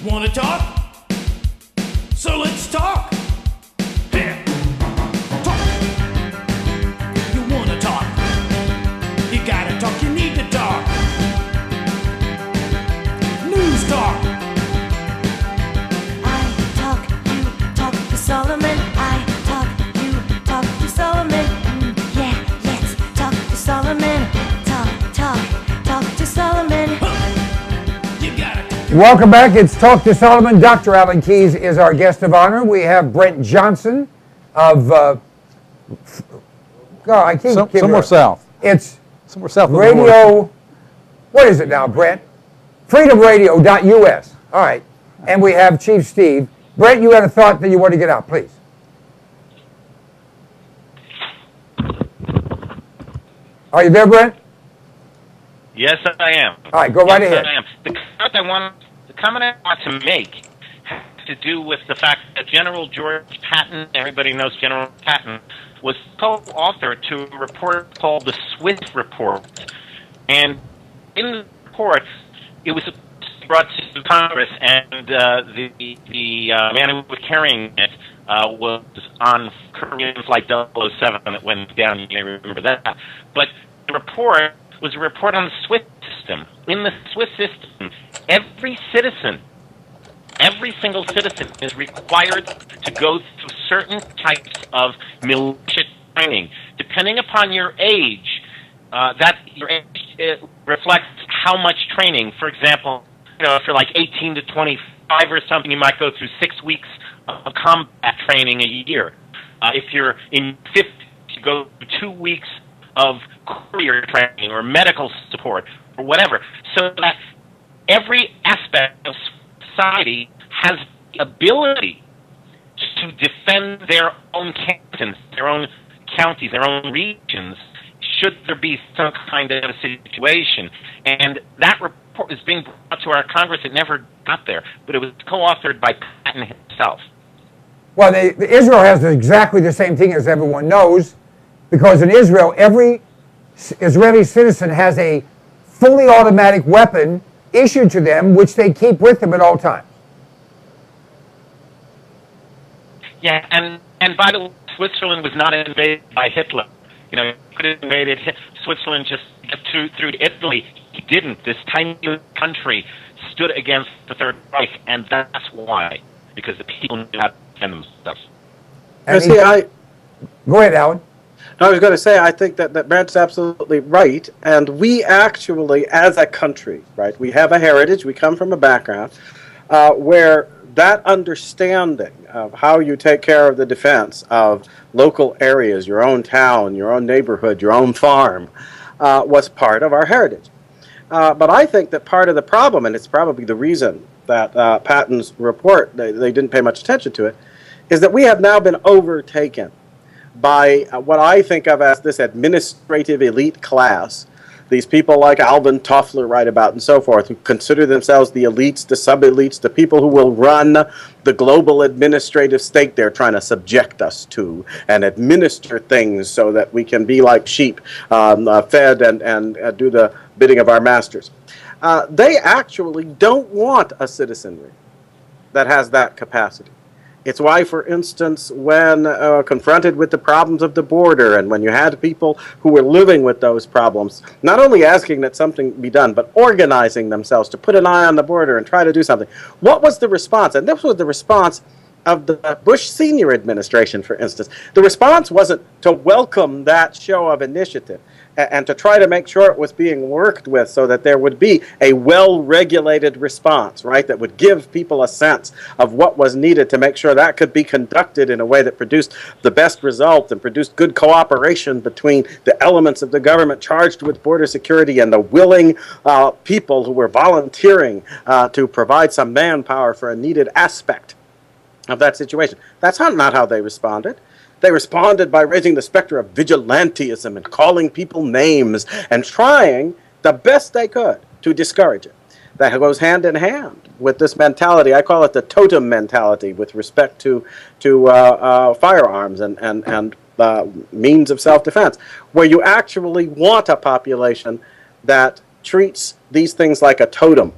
Wanna talk? So let's talk. Here. Talk. You wanna talk? You gotta talk, you need to talk. News talk. I talk, you talk to Solomon. I talk, you talk to Solomon. Yeah, let's talk to Solomon. Talk to Solomon. You gotta talk. Welcome back. It's Talk to Solomon. Dr. Alan Keyes is our guest of honor. We have Brent Johnson of Somewhere south. It's Somewhere south of the radio. What is it now, Brent? freedomradio.us. All right. And we have Chief Steve. Brent, you had a thought that you want to get out, please. Are you there, Brent? Yes, I am. All right, go right ahead. I am. The comment I want to make has to do with the fact that General George Patton, everybody knows General Patton, was co-author to a report called the Swift Report. And in the report, it was brought to Congress, and the man who was carrying it was on Korean Flight 007 that went down. You may remember that. But the report was a report on the SWIFT system. In the SWIFT system, every single citizen is required to go through certain types of militia training. Depending upon your age, your age reflects how much training. For example, if you're like 18 to 25 or something, you might go through 6 weeks of combat training a year. If you're in 50, you go through 2 weeks of courier training or medical support or whatever. So that every aspect of society has the ability to defend their own cantons, their own counties, their own regions, should there be some kind of situation. And that report is being brought to our Congress. It never got there, but it was co-authored by Patton himself. Well, Israel has exactly the same thing, as everyone knows, because in Israel, every Israeli citizen has a fully automatic weapon issued to them, which they keep with them at all times. Yeah, and by the way, Switzerland was not invaded by Hitler. He could have invaded Switzerland just through Italy. He didn't. This tiny country stood against the Third Reich, and that's why, because the people knew how to defend themselves. Go ahead, Alan. No, I was going to say, I think that Brent's absolutely right, and we actually, as a country, right, we have a heritage, we come from a background where that understanding of how you take care of the defense of local areas, your own town, your own neighborhood, your own farm, was part of our heritage. But I think that part of the problem, and it's probably the reason that Patton's report, they didn't pay much attention to it, is that we have now been overtaken by what I think of as this administrative elite class, these people like Alvin Toffler write about and so forth, who consider themselves the elites, the sub-elites, the people who will run the global administrative state they're trying to subject us to and administer things so that we can be like sheep, fed and do the bidding of our masters. They actually don't want a citizenry that has that capacity. It's why, for instance, when confronted with the problems of the border and when you had people who were living with those problems, not only asking that something be done, but organizing themselves to put an eye on the border and try to do something. What was the response? And this was the response of the Bush Senior administration, for instance. The response wasn't to welcome that show of initiative and to try to make sure it was being worked with so that there would be a well-regulated response, right, that would give people a sense of what was needed to make sure that could be conducted in a way that produced the best result and produced good cooperation between the elements of the government charged with border security and the willing people who were volunteering to provide some manpower for a needed aspect of that situation. That's not how they responded. They responded by raising the specter of vigilantism and calling people names and trying the best they could to discourage it. That goes hand in hand with this mentality. I call it the totem mentality with respect to firearms and means of self-defense, where you actually want a population that treats these things like a totem,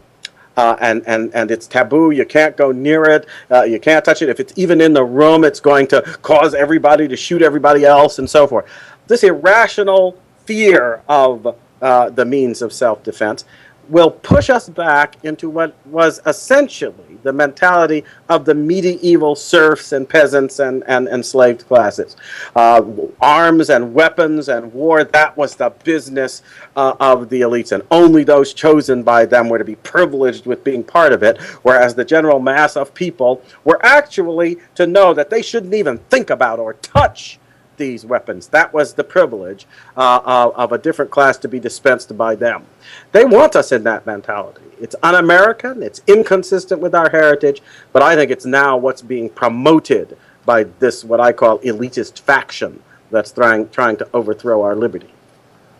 and it's taboo. You can't go near it. You can't touch it. If it's even in the room, it's going to cause everybody to shoot everybody else and so forth. This irrational fear of the means of self-defense will push us back into what was essentially the mentality of the medieval serfs and peasants and enslaved classes. Arms and weapons and war, that was the business of the elites, and only those chosen by them were to be privileged with being part of it, whereas the general mass of people were actually to know that they shouldn't even think about or touch these weapons. That was the privilege of a different class to be dispensed by them. They want us in that mentality. It's un-American, it's inconsistent with our heritage, but I think it's now what's being promoted by this, what I call elitist faction that's trying to overthrow our liberty.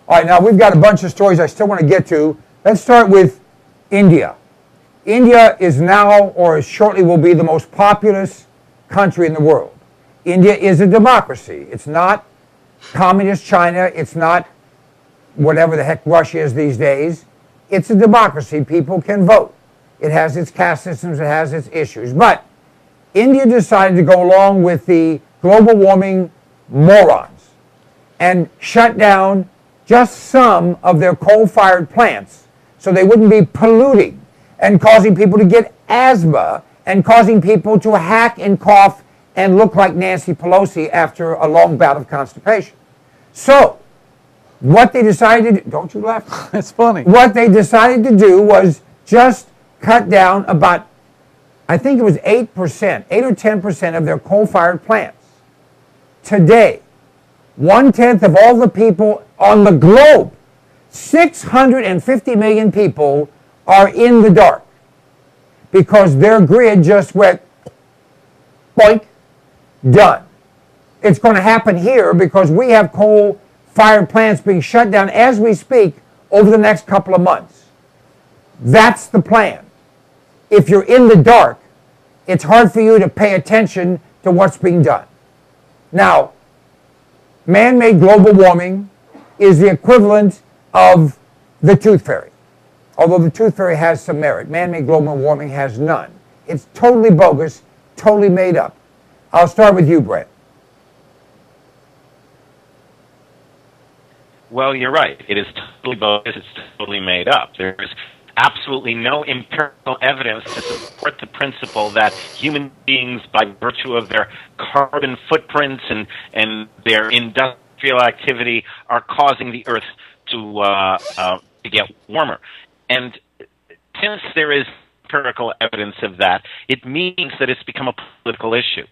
All right, now we've got a bunch of stories I still want to get to. Let's start with India. India is now, or shortly will be, the most populous country in the world. India is a democracy. It's not communist China. It's not whatever the heck Russia is these days. It's a democracy. People can vote. It has its caste systems. It has its issues. But India decided to go along with the global warming morons and shut down just some of their coal-fired plants so they wouldn't be polluting and causing people to get asthma and causing people to hack and cough and look like Nancy Pelosi after a long bout of constipation. So, what they decided to do, don't you laugh? It's funny. What they decided to do was just cut down about, I think it was 8%, 8 or 10% of their coal-fired plants. Today, 1/10 of all the people on the globe, 650 million people, are in the dark because their grid just went boink. Done. It's going to happen here because we have coal-fired plants being shut down as we speak over the next couple of months. That's the plan. If you're in the dark, it's hard for you to pay attention to what's being done. Now, man-made global warming is the equivalent of the tooth fairy. Although the tooth fairy has some merit, man-made global warming has none. It's totally bogus, totally made up. I'll start with you, Brett. Well, you're right. It is totally bogus. It's totally made up. There is absolutely no empirical evidence to support the principle that human beings, by virtue of their carbon footprints and their industrial activity, are causing the Earth to get warmer. And since there is empirical evidence of that, it means that it's become a political issue.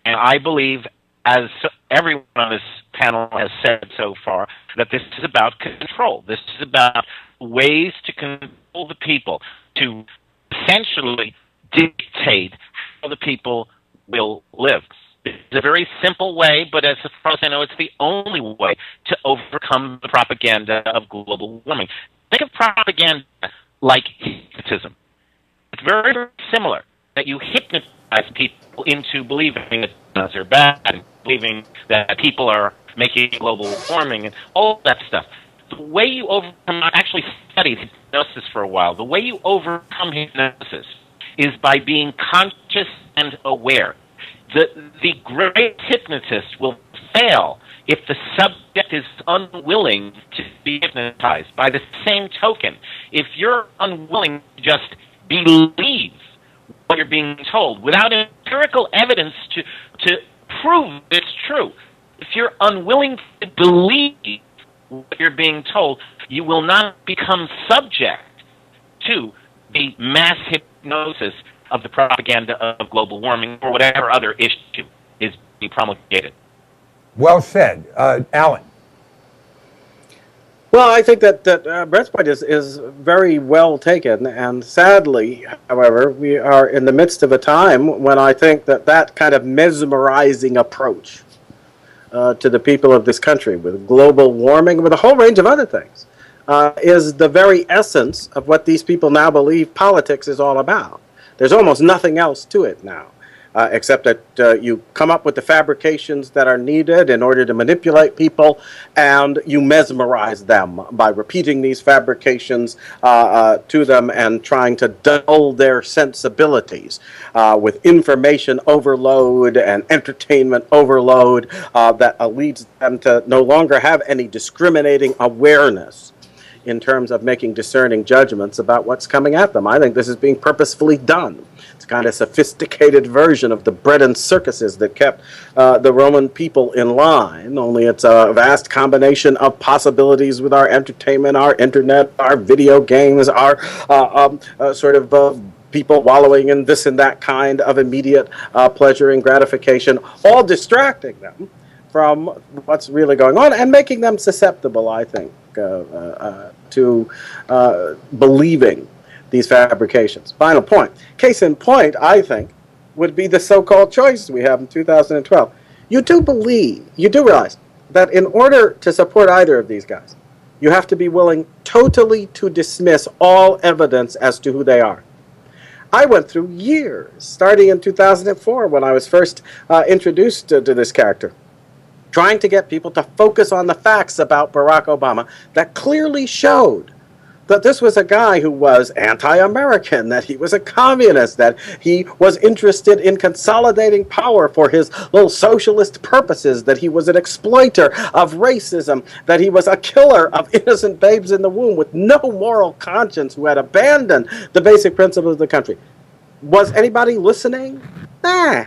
And I believe, as everyone on this panel has said so far, that this is about control. This is about ways to control the people, to essentially dictate how the people will live. It's a very simple way, but as far as I know, it's the only way to overcome the propaganda of global warming. Think of propaganda like hypnotism. It's very, very similar, that you hypnotize people into believing that guns are bad, and believing that people are making global warming, and all that stuff. The way you overcome, I actually studied hypnosis for a while, the way you overcome hypnosis is by being conscious and aware. The great hypnotist will fail if the subject is unwilling to be hypnotized. By the same token, if you're unwilling to just believe what you're being told without empirical evidence to prove it's true, if you're unwilling to believe what you're being told, you will not become subject to the mass hypnosis of the propaganda of global warming or whatever other issue is being promulgated. Well said. Alan. Well, I think that Brett's point is very well taken, and sadly, however, we are in the midst of a time when I think that kind of mesmerizing approach to the people of this country with global warming, with a whole range of other things, is the very essence of what these people now believe politics is all about. There's almost nothing else to it now. except that you come up with the fabrications that are needed in order to manipulate people, and you mesmerize them by repeating these fabrications to them and trying to dull their sensibilities with information overload and entertainment overload that leads them to no longer have any discriminating awareness in terms of making discerning judgments about what's coming at them. I think this is being purposefully done. It's a kind of sophisticated version of the bread and circuses that kept the Roman people in line, only it's a vast combination of possibilities with our entertainment, our internet, our video games, our people wallowing in this and that kind of immediate pleasure and gratification, all distracting them from what's really going on and making them susceptible, I think, to believing these fabrications. Final point. Case in point, I think, would be the so-called choice we have in 2012. You do realize that in order to support either of these guys, you have to be willing totally to dismiss all evidence as to who they are. I went through years, starting in 2004 when I was first introduced to this character, trying to get people to focus on the facts about Barack Obama that clearly showed that this was a guy who was anti-American, that he was a communist, that he was interested in consolidating power for his little socialist purposes, that he was an exploiter of racism, that he was a killer of innocent babes in the womb with no moral conscience, who had abandoned the basic principles of the country. Was anybody listening? Nah.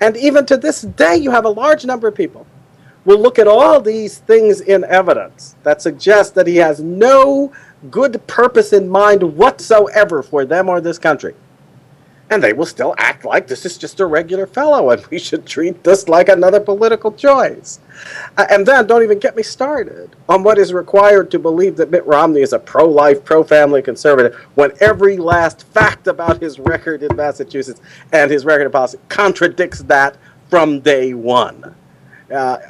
And even to this day, you have a large number of people will look at all these things in evidence that suggest that he has no good purpose in mind whatsoever for them or this country. And they will still act like this is just a regular fellow and we should treat this like another political choice. And then don't even get me started on what is required to believe that Mitt Romney is a pro-life, pro-family conservative when every last fact about his record in Massachusetts and his record of policy contradicts that from day one.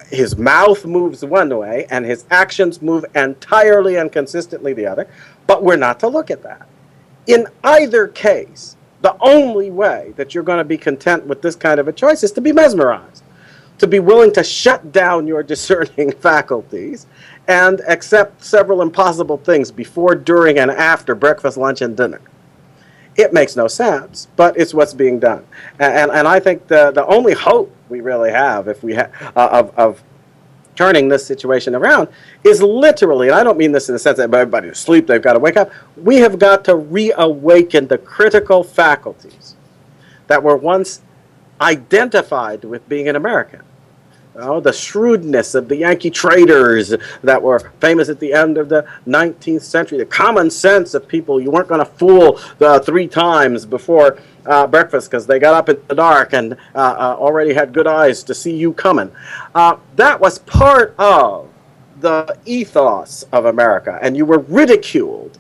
His mouth moves one way and his actions move entirely and consistently the other, but we're not to look at that. In either case, the only way that you're going to be content with this kind of a choice is to be mesmerized, to be willing to shut down your discerning faculties and accept several impossible things before, during, and after breakfast, lunch, and dinner. It makes no sense, but it's what's being done. And I think the only hope we really have if we of turning this situation around is literally, and I don't mean this in the sense that everybody's asleep, they've got to wake up. We have got to reawaken the critical faculties that were once identified with being an American. The shrewdness of the Yankee traders that were famous at the end of the 19th century, the common sense of people you weren't going to fool 3 times before breakfast because they got up in the dark and already had good eyes to see you coming. That was part of the ethos of America, and you were ridiculed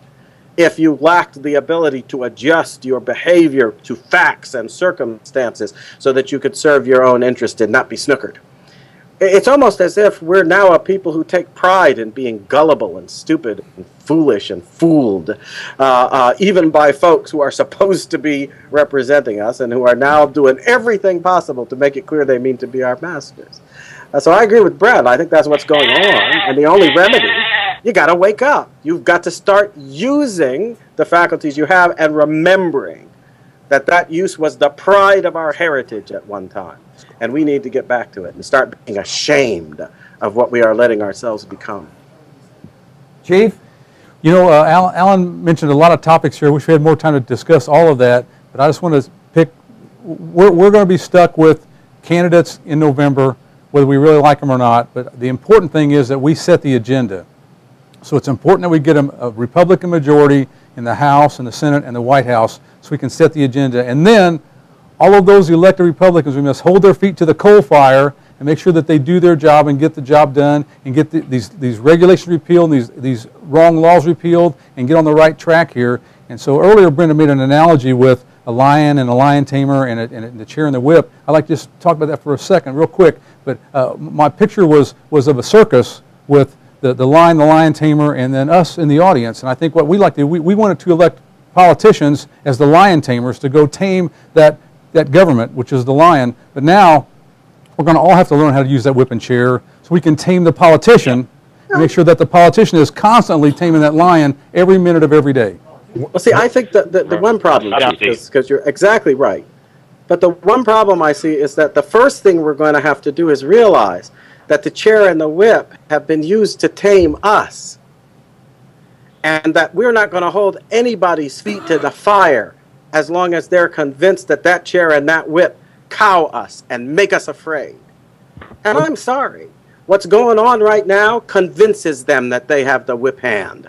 if you lacked the ability to adjust your behavior to facts and circumstances so that you could serve your own interest and not be snookered. It's almost as if we're now a people who take pride in being gullible and stupid and foolish and fooled, even by folks who are supposed to be representing us and who are now doing everything possible to make it clear they mean to be our masters. So I agree with Brad. I think that's what's going on. And the only remedy, you got to wake up. You've got to start using the faculties you have and remembering that that use was the pride of our heritage at one time. And we need to get back to it and start being ashamed of what we are letting ourselves become. Chief? You know, Alan mentioned a lot of topics here. I wish we had more time to discuss all of that. But I just want to pick, we're going to be stuck with candidates in November, whether we really like them or not. But the important thing is that we set the agenda. So it's important that we get a Republican majority in the House and the Senate and the White House so we can set the agenda. And then all of those elected Republicans, we must hold their feet to the coal fire and make sure that they do their job and get the job done and get these regulations repealed, these wrong laws repealed, and get on the right track here. And so earlier Brenda made an analogy with a lion and a lion tamer and the chair and the whip. I'd like to just talk about that for a second real quick. But my picture was of a circus with the lion, the lion tamer, and then us in the audience. And I think what we like to do, we wanted to elect politicians as the lion tamers to go tame that that government, which is the lion. But now we're going to all have to learn how to use that whip and chair so we can tame the politician and make sure that the politician is constantly taming that lion every minute of every day. Well, see, I think that the one problem, because you're exactly right, but the one problem I see is that the first thing we're going to have to do is realize that the chair and the whip have been used to tame us, and that we're not going to hold anybody's feet to the fire as long as they're convinced that that chair and that whip cow us and make us afraid. And I'm sorry, what's going on right now convinces them that they have the whip hand,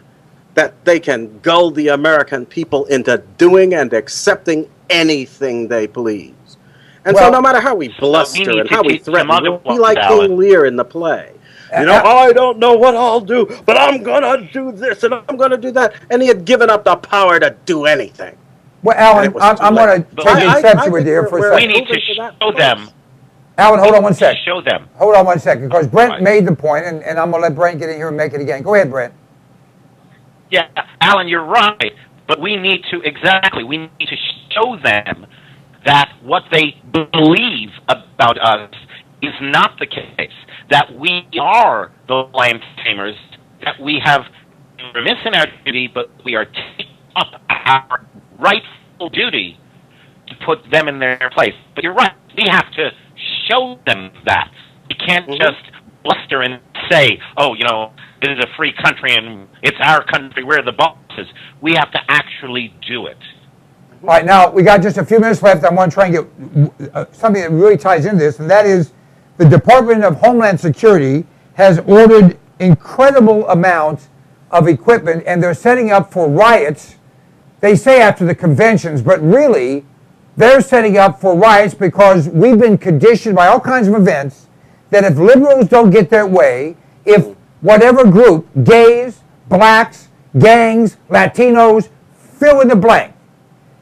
that they can gull the American people into doing and accepting anything they please. And so no matter how we bluster and how we threaten, we'll be like King Lear in the play. You know, I don't know what I'll do, but I'm going to do this and I'm going to do that. And he had given up the power to do anything. Well, Alan, I'm going to take exception with you for a second. We need to show them. Alan, hold on one second. Show them. Hold on one second, because Brent made the point, and I'm going to let Brent get in here and make it again. Go ahead, Brent. Yeah, Alan, you're right. But we need to, we need to show them that what they believe about us is not the case, that we are the lion tamers, that we have been remiss in our duty, but we are taking up our rightful duty to put them in their place. But you're right, we have to show them that. We can't just bluster and say, oh, you know, this is a free country and it's our country, we're the bosses. We have to actually do it. All right, now we got just a few minutes left. I want to try and get something that really ties into this, and that is the Department of Homeland Security has ordered incredible amounts of equipment, and they're setting up for riots. They say after the conventions, but really they're setting up for riots because we've been conditioned by all kinds of events that if liberals don't get their way, if whatever group, gays, blacks, gangs, Latinos, fill in the blank,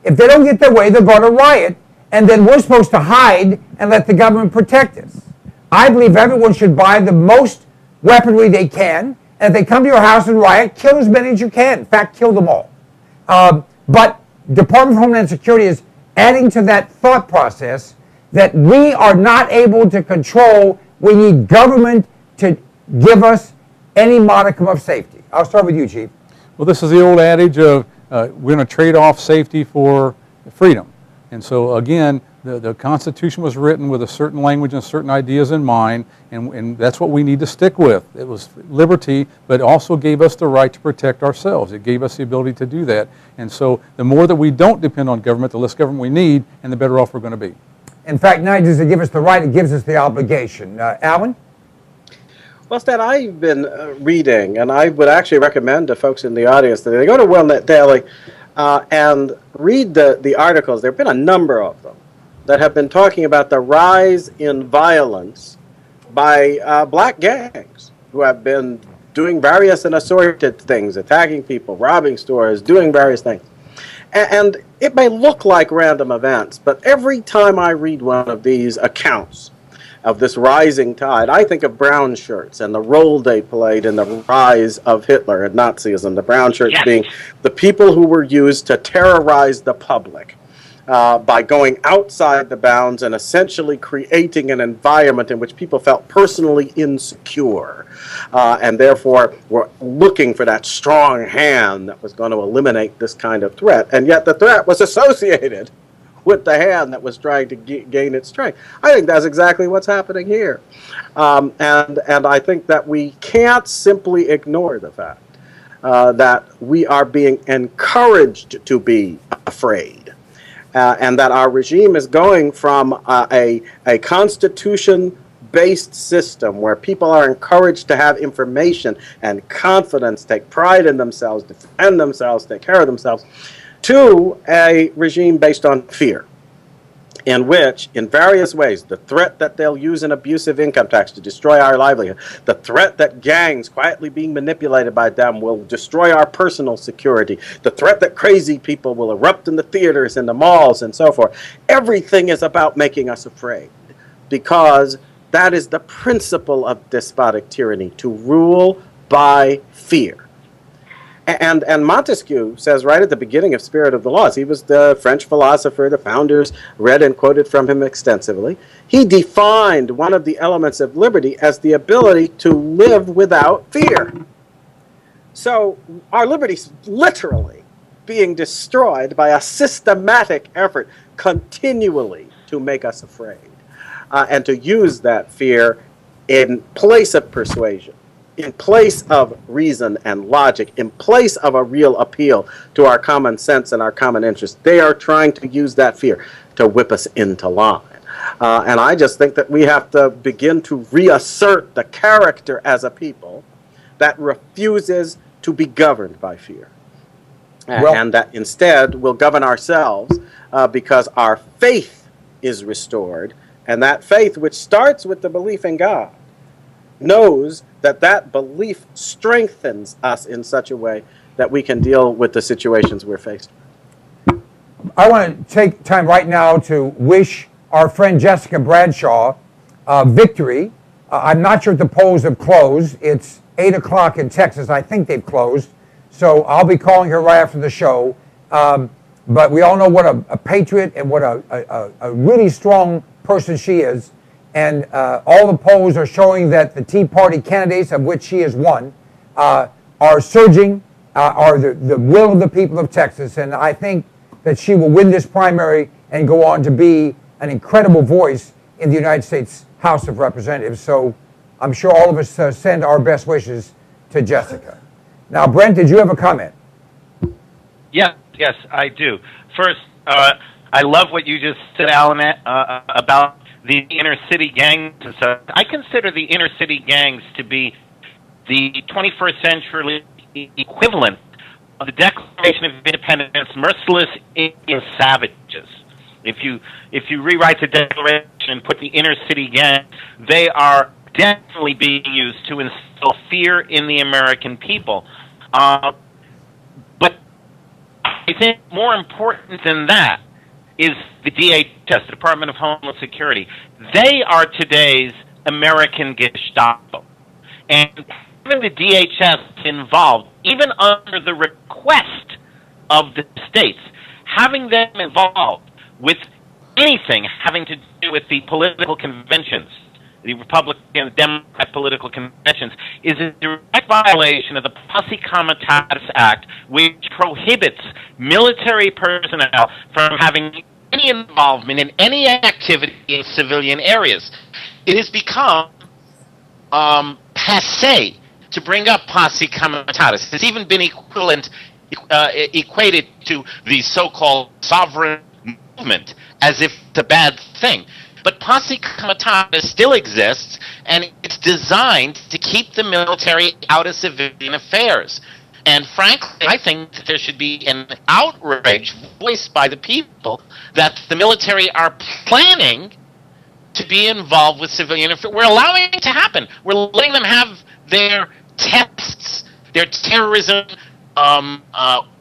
if they don't get their way, they're going to riot, and then we're supposed to hide and let the government protect us. I believe everyone should buy the most weaponry they can, and if they come to your house and riot, kill as many as you can. In fact, kill them all. But Department of Homeland Security is adding to that thought process that we are not able to control. We need government to give us any modicum of safety. I'll start with you, Chief. Well, this is the old adage of we're going to trade off safety for freedom. And so, again, the Constitution was written with a certain language and certain ideas in mind, and that's what we need to stick with. It was liberty, but also gave us the right to protect ourselves. It gave us the ability to do that. And so the more that we don't depend on government, the less government we need, and the better off we're going to be. In fact, not does it give us the right, it gives us the obligation. Alan? Well, Stan, I've been reading, and I would actually recommend to folks in the audience that they go to WellNet Daily and read the articles. There have been a number of them that have been talking about the rise in violence by black gangs who have been doing various and assorted things, attacking people, robbing stores, doing various things. And it may look like random events, but every time I read one of these accounts of this rising tide, I think of brown shirts and the role they played in the rise of Hitler and Nazism. The brown shirts being the people who were used to terrorize the public by going outside the bounds and essentially creating an environment in which people felt personally insecure and therefore were looking for that strong hand that was going to eliminate this kind of threat. And yet the threat was associated with the hand that was trying to gain its strength. I think that's exactly what's happening here. And I think that we can't simply ignore the fact that we are being encouraged to be afraid. And that our regime is going from a constitution-based system where people are encouraged to have information and confidence, take pride in themselves, defend themselves, take care of themselves, to a regime based on fear, in which, in various ways, the threat that they'll use an abusive income tax to destroy our livelihood, the threat that gangs quietly being manipulated by them will destroy our personal security, the threat that crazy people will erupt in the theaters and the malls and so forth. Everything is about making us afraid, because that is the principle of despotic tyranny, to rule by fear. And Montesquieu says right at the beginning of Spirit of the Laws, he was the French philosopher, the founders read and quoted from him extensively. He defined one of the elements of liberty as the ability to live without fear. So our liberty is literally being destroyed by a systematic effort continually to make us afraid, and to use that fear in place of persuasion, in place of reason and logic, in place of a real appeal to our common sense and our common interest. They are trying to use that fear to whip us into line. And I just think that we have to begin to reassert the character as a people that refuses to be governed by fear. And that instead will govern ourselves because our faith is restored. And that faith, which starts with the belief in God, knows that that belief strengthens us in such a way that we can deal with the situations we're faced with. I want to take time right now to wish our friend Jessica Bradshaw victory. I'm not sure if the polls have closed. It's 8 o'clock in Texas. I think they've closed. So I'll be calling her right after the show. But we all know what a patriot and what a really strong person she is. And all the polls are showing that the Tea Party candidates, of which she is one, are surging, are the will of the people of Texas. And I think that she will win this primary and go on to be an incredible voice in the United States House of Representatives. So I'm sure all of us send our best wishes to Jessica. Now, Brent, did you have a comment? Yes, I do. First, I love what you just said, Alan, about the inner city gangs and stuff. I consider the inner city gangs to be the 21st century equivalent of the Declaration of Independence, merciless Indian savages. If you rewrite the Declaration and put the inner city gang, they are definitely being used to instill fear in the American people. But I think more important than that is the DHS, the Department of Homeland Security. They are today's American Gestapo. And having the DHS involved, even under the request of the states, having them involved with anything having to do with the political conventions, the Republican and Democrat political conventions, is a direct violation of the Posse Comitatus Act, which prohibits military personnel from having any involvement in any activity in civilian areas. It has become passé to bring up Posse Comitatus. It's even been equated to the so-called sovereign movement as if it's a bad thing. But Posse Comitatus still exists, and it's designed to keep the military out of civilian affairs. And frankly, I think that there should be an outrage voiced by the people that the military are planning to be involved with civilian affairs. We're allowing it to happen. We're letting them have their tests, their terrorism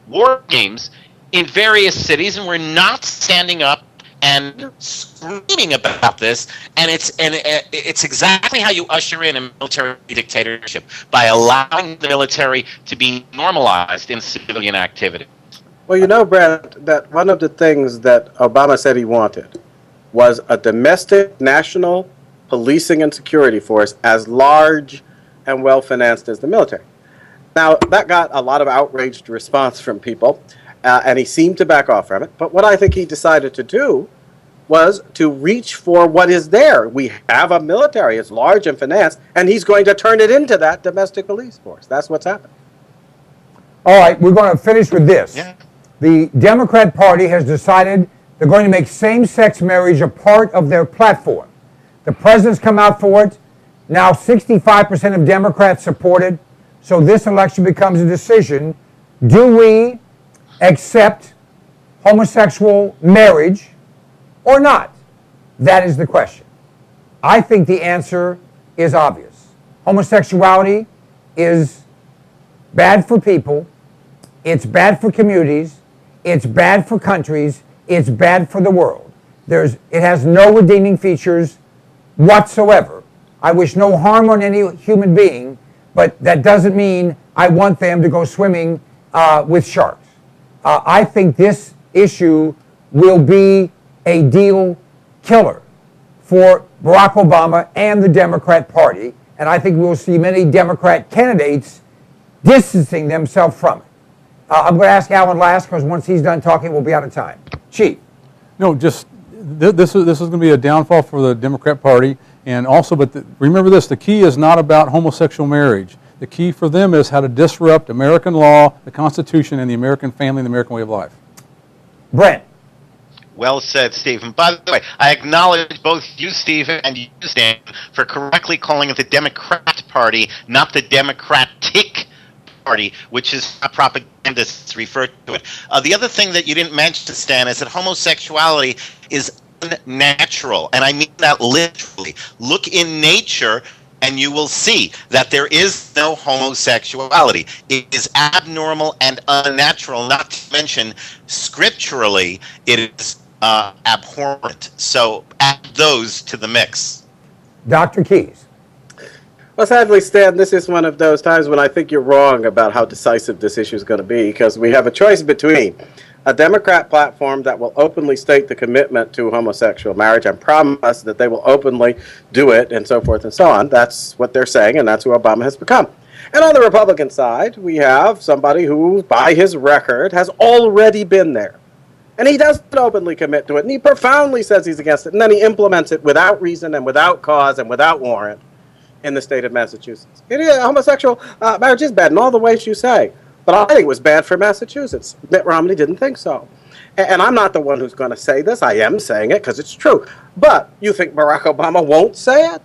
war games in various cities, and we're not standing up and screaming about this, and it's exactly how you usher in a military dictatorship, by allowing the military to be normalized in civilian activity. Well, you know, Brent, that one of the things that Obama said he wanted was a domestic national policing and security force as large and well-financed as the military. Now, that got a lot of outraged response from people, and he seemed to back off from it. But what I think he decided to do was to reach for what is there. We have a military, it's large and financed, and he's going to turn it into that domestic police force. That's what's happened. All right, we're going to finish with this. Yeah. The Democrat Party has decided they're going to make same-sex marriage a part of their platform. The president's come out for it. Now 65% of Democrats support it. So this election becomes a decision. Do we accept homosexual marriage or not? That is the question. I think the answer is obvious. Homosexuality is bad for people. It's bad for communities. It's bad for countries. It's bad for the world. It has no redeeming features whatsoever. I wish no harm on any human being, but that doesn't mean I want them to go swimming with sharks. I think this issue will be a deal killer for Barack Obama and the Democrat Party, and I think we'll see many Democrat candidates distancing themselves from it. I'm going to ask Alan last, because once he's done talking, we'll be out of time. Chief. No, just this is going to be a downfall for the Democrat Party, and also, but remember this: the key is not about homosexual marriage. The key for them is how to disrupt American law, the Constitution, and the American family and the American way of life. Brent. Well said, Stephen. By the way, I acknowledge both you, Stephen, and you, Stan, for correctly calling it the Democrat Party, not the Democratic Party, which is how propagandists refer to it. The other thing that you didn't mention, Stan, is that homosexuality is unnatural, and I mean that literally. Look in nature, and you will see that there is no homosexuality. It is abnormal and unnatural, not to mention scripturally it is abhorrent. So add those to the mix. Dr. Keyes. Well, sadly, Stan, this is one of those times when I think you're wrong about how decisive this issue is going to be, because we have a choice between a Democrat platform that will openly state the commitment to homosexual marriage and promise that they will openly do it and so forth and so on. That's what they're saying, and that's who Obama has become. And on the Republican side, we have somebody who, by his record, has already been there. And he doesn't openly commit to it, and he profoundly says he's against it, and then he implements it without reason and without cause and without warrant in the state of Massachusetts. Homosexual marriage is bad in all the ways you say. But I think it was bad for Massachusetts. Mitt Romney didn't think so. And I'm not the one who's going to say this. I am saying it because it's true. But you think Barack Obama won't say it?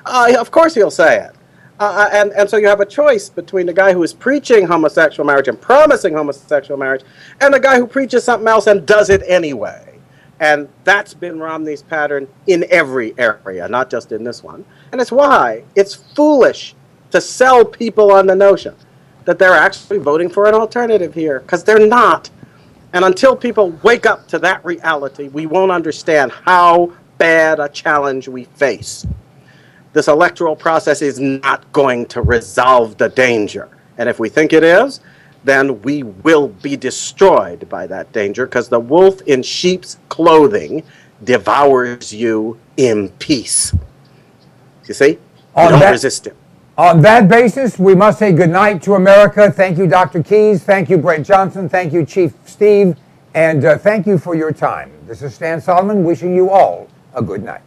Of course he'll say it. And so you have a choice between the guy who is preaching homosexual marriage and promising homosexual marriage and the guy who preaches something else and does it anyway. And that's been Romney's pattern in every area, not just in this one. And it's why it's foolish to sell people on the notion that they're actually voting for an alternative here, because they're not. And until people wake up to that reality, we won't understand how bad a challenge we face. This electoral process is not going to resolve the danger. And if we think it is, then we will be destroyed by that danger, because the wolf in sheep's clothing devours you in peace. You see? You don't resist him. On that basis, we must say goodnight to America. Thank you, Dr. Keyes. Thank you, Brent Johnson. Thank you, Chief Steve. And thank you for your time. This is Stan Solomon wishing you all a good night.